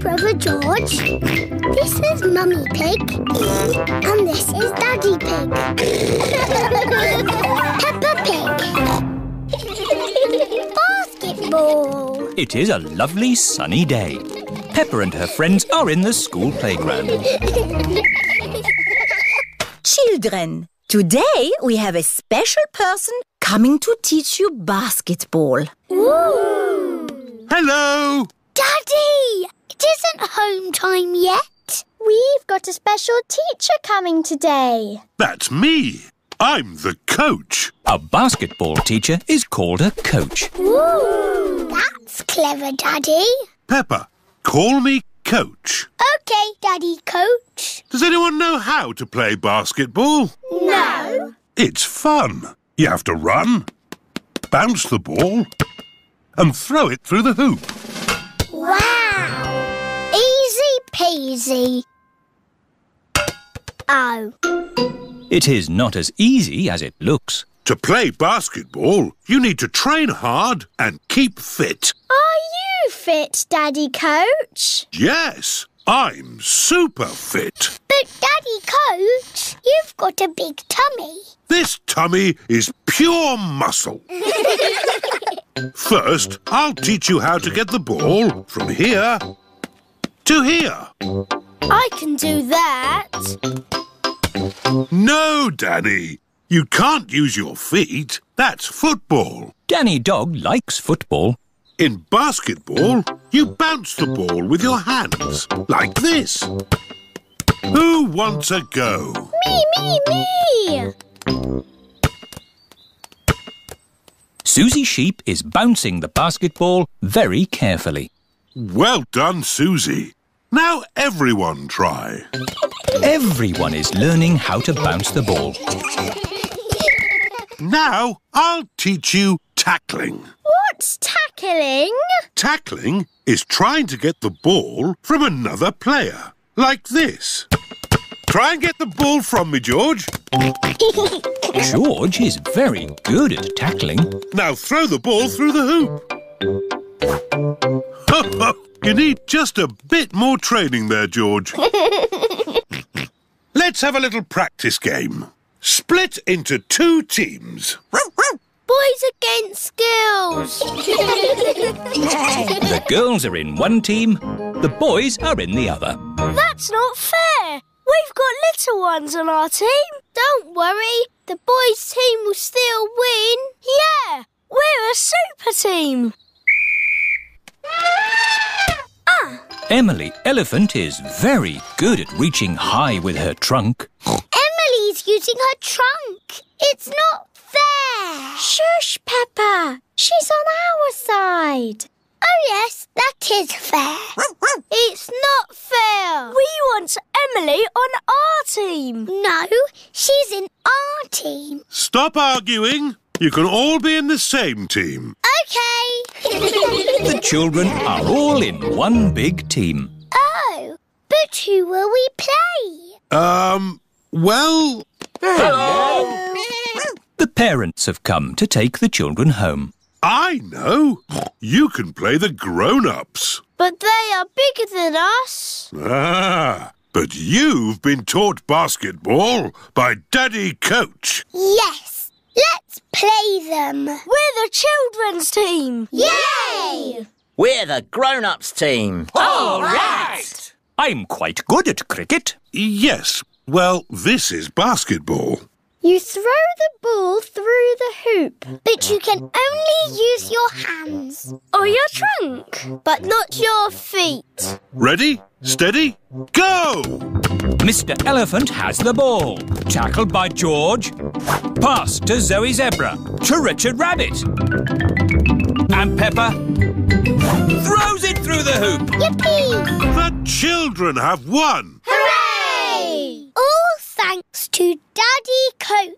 Brother George. This is Mummy Pig. And this is Daddy Pig. Peppa Pig. Basketball. It is a lovely sunny day. Peppa and her friends are in the school playground. Children, today we have a special person coming to teach you basketball. Ooh. Hello! Daddy! It isn't home time yet. We've got a special teacher coming today. That's me. I'm the coach. A basketball teacher is called a coach. Ooh, that's clever, Daddy. Peppa, call me coach. OK, Daddy Coach. Does anyone know how to play basketball? No. It's fun. You have to run, bounce the ball, and throw it through the hoop. Wow! Easy peasy. Oh. It is not as easy as it looks. To play basketball, you need to train hard and keep fit. Are you fit, Daddy Coach? Yes, I'm super fit. But, Daddy Coach, you've got a big tummy. This tummy is pure muscle. First, I'll teach you how to get the ball from here to here. I can do that. No, Danny. You can't use your feet. That's football. Danny Dog likes football. In basketball, you bounce the ball with your hands, like this. Who wants a go? Me! Susie Sheep is bouncing the basketball very carefully. Well done, Susie. Now everyone try. Everyone is learning how to bounce the ball. Now I'll teach you tackling. What's tackling? Tackling is trying to get the ball from another player, like this. Try and get the ball from me, George. George is very good at tackling. Now throw the ball through the hoop. You need just a bit more training there, George. Let's have a little practice game. Split into 2 teams. Boys against girls. The girls are in one team, the boys are in the other. That's not fair. We've got little ones on our team. Don't worry, the boys' team will still win. Yeah, we're a super team. Emily Elephant is very good at reaching high with her trunk. Emily's using her trunk. It's not fair. Shush, Peppa. She's on our side. Oh, yes, that is fair. It's not fair. We want Emily on our team. No, she's in our team. Stop arguing. You can all be in the same team. OK. The children are all in one big team. Oh, but who will we play? Well... Hello! The parents have come to take the children home. I know. You can play the grown-ups. But they are bigger than us. Ah, but you've been taught basketball by Daddy Coach. Yes, let's play them. We're the children's team. Yay! We're the grown-ups team. All right! I'm quite good at cricket. Yes, well, this is basketball. You throw the ball through the hoop. But you can only use your hands. Or your trunk. But not your feet. Ready, steady, go! Mr. Elephant has the ball. Tackled by George. Pass to Zoe Zebra. To Richard Rabbit. And Peppa throws it through the hoop. Yippee! The children have won. Hooray! All thanks to Daddy Coach.